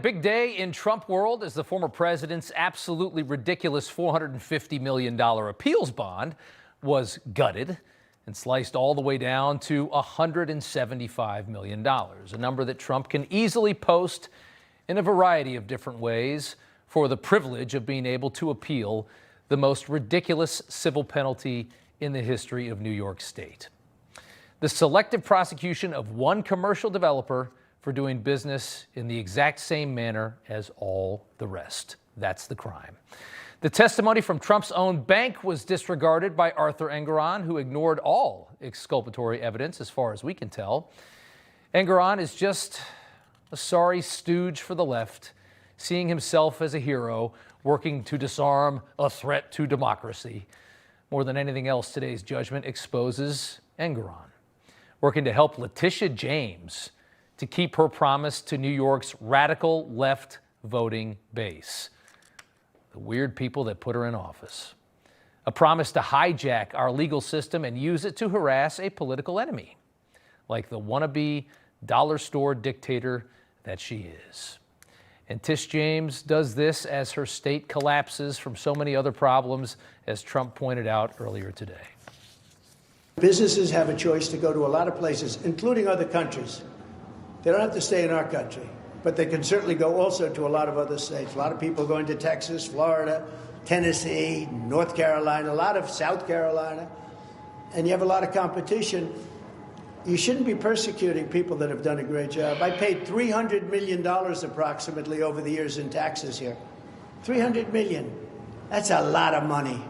Big day in Trump world as the former president's absolutely ridiculous $450 million appeals bond was gutted and sliced all the way down to $175 million, a number that Trump can easily post in a variety of different ways for the privilege of being able to appeal the most ridiculous civil penalty in the history of New York State. The selective prosecution of one commercial developer for doing business in the exact same manner as all the rest. That's the crime. The testimony from Trump's own bank was disregarded by Arthur Engoron, who ignored all exculpatory evidence as far as we can tell. Engoron is just a sorry stooge for the left, seeing himself as a hero, working to disarm a threat to democracy. More than anything else, today's judgment exposes Engoron, working to help Letitia James to keep her promise to New York's radical left voting base, the weird people that put her in office. A promise to hijack our legal system and use it to harass a political enemy, like the wannabe dollar store dictator that she is. And Tish James does this as her state collapses from so many other problems, as Trump pointed out earlier today. Businesses have a choice to go to a lot of places, including other countries. They don't have to stay in our country, but they can certainly go also to a lot of other states. A lot of people going to Texas, Florida, Tennessee, North Carolina, a lot of South Carolina, and you have a lot of competition. You shouldn't be persecuting people that have done a great job. I paid $300 million approximately over the years in taxes here. $300 million. That's a lot of money.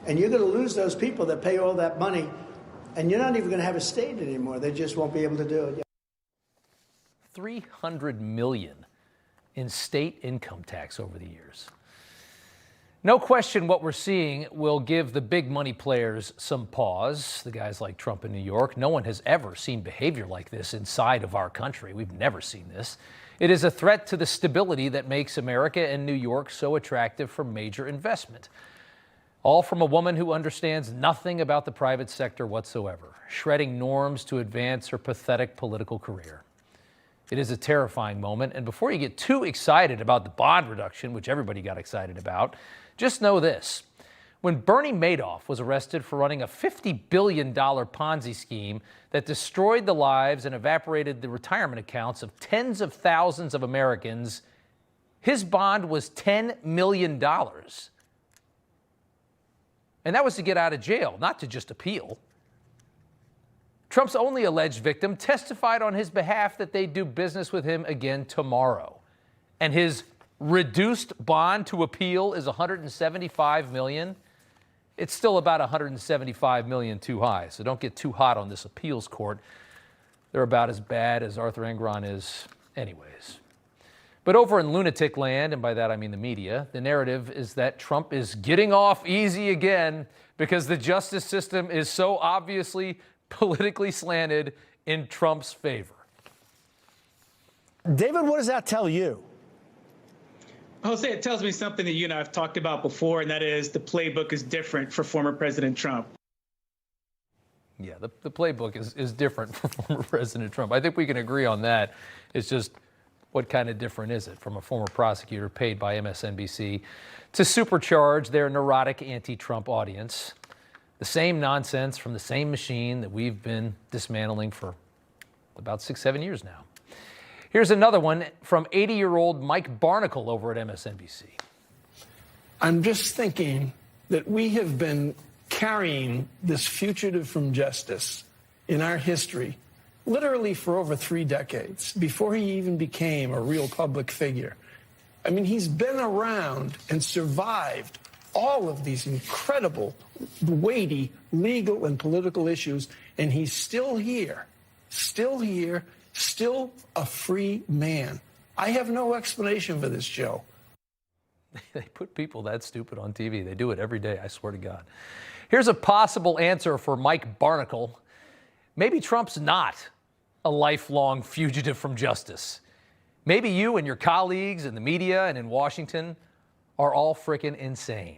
And you're going to lose those people that pay all that money, and you're not even going to have a state anymore. They just won't be able to do it. $300 million in state income tax over the years. No question what we're seeing will give the big money players some pause, the guys like Trump in New York. No one has ever seen behavior like this inside of our country. We've never seen this. It is a threat to the stability that makes America and New York so attractive for major investment. All from a woman who understands nothing about the private sector whatsoever, shredding norms to advance her pathetic political career. It is a terrifying moment, and before you get too excited about the bond reduction, which everybody got excited about, just know this. When Bernie Madoff was arrested for running a $50 billion Ponzi scheme that destroyed the lives and evaporated the retirement accounts of tens of thousands of Americans, his bond was $10 million. And that was to get out of jail, not to just appeal. Trump's only alleged victim testified on his behalf that they'd do business with him again tomorrow. And his reduced bond to appeal is $175 million. It's still about $175 million too high, so don't get too hot on this appeals court. They're about as bad as Arthur Engoron is anyways. But over in lunatic land, and by that I mean the media, the narrative is that Trump is getting off easy again because the justice system is so obviously politically slanted in Trump's favor. David, what does that tell you? Jose, it tells me something that you and I have talked about before, and that is the playbook is different for former President Trump. Yeah, the playbook is different for former President Trump. I think we can agree on that. It's just, what kind of different is it from a former prosecutor paid by MSNBC to supercharge their neurotic anti-Trump audience? The same nonsense from the same machine that we've been dismantling for about 6-7 years now. Here's another one from 80-year-old Mike Barnicle over at MSNBC. I'm just thinking that we have been carrying this fugitive from justice in our history literally for over 3 decades, before he even became a real public figure. I mean, he's been around and survived all of these incredible, weighty legal and political issues, and he's still here, still a free man. I have no explanation for this, Joe. They put people that stupid on TV. They do it every day, I swear to God. Here's a possible answer for Mike Barnicle. Maybe Trump's not a lifelong fugitive from justice. Maybe you and your colleagues in the media and in Washington are all frickin' insane.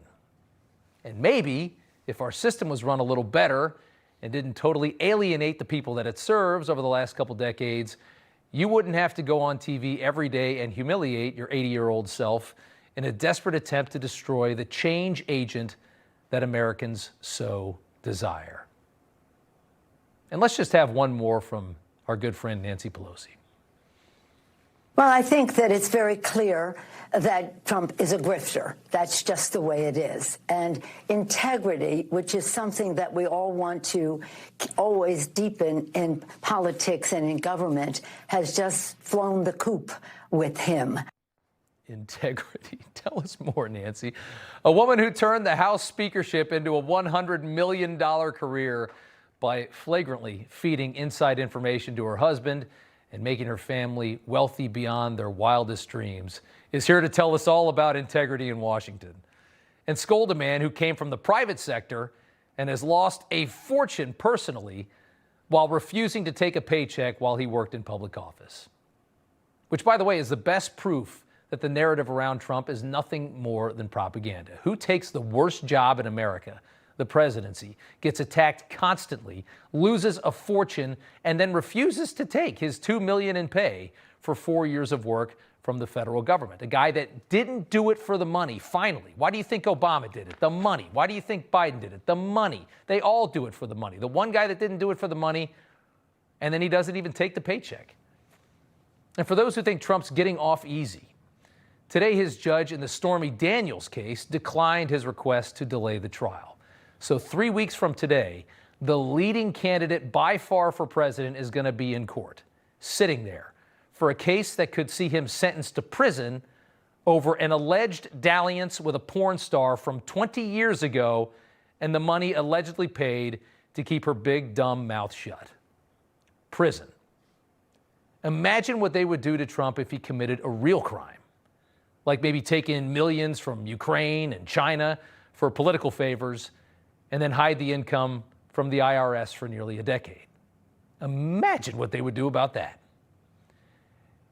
And maybe if our system was run a little better and didn't totally alienate the people that it serves over the last couple decades, you wouldn't have to go on TV every day and humiliate your 80-year-old self in a desperate attempt to destroy the change agent that Americans so desire. And let's just have one more from our good friend Nancy Pelosi. Well, I think that it's very clear that Trump is a grifter. That's just the way it is. And integrity, which is something that we all want to always deepen in politics and in government, has just flown the coop with him. Integrity. Tell us more, Nancy. A woman who turned the House speakership into a $100 million career by flagrantly feeding inside information to her husband and making her family wealthy beyond their wildest dreams, is here to tell us all about integrity in Washington and scold a man who came from the private sector and has lost a fortune personally while refusing to take a paycheck while he worked in public office. Which, by the way, is the best proof that the narrative around Trump is nothing more than propaganda. Who takes the worst job in America, the presidency, gets attacked constantly, loses a fortune, and then refuses to take his $2 million in pay for 4 years of work from the federal government? A guy that didn't do it for the money, finally. Why do you think Obama did it? The money. Why do you think Biden did it? The money. They all do it for the money. The one guy that didn't do it for the money, and then he doesn't even take the paycheck. And for those who think Trump's getting off easy, today his judge in the Stormy Daniels case declined his request to delay the trial. So 3 weeks from today, the leading candidate by far for president is going to be in court, sitting there for a case that could see him sentenced to prison over an alleged dalliance with a porn star from 20 years ago and the money allegedly paid to keep her big, dumb mouth shut. Prison. Imagine what they would do to Trump if he committed a real crime, like maybe take in millions from Ukraine and China for political favors and then hide the income from the IRS for nearly a decade. Imagine what they would do about that.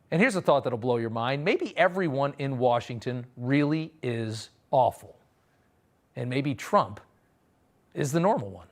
And here's a thought that'll blow your mind. Maybe everyone in Washington really is awful. And maybe Trump is the normal one.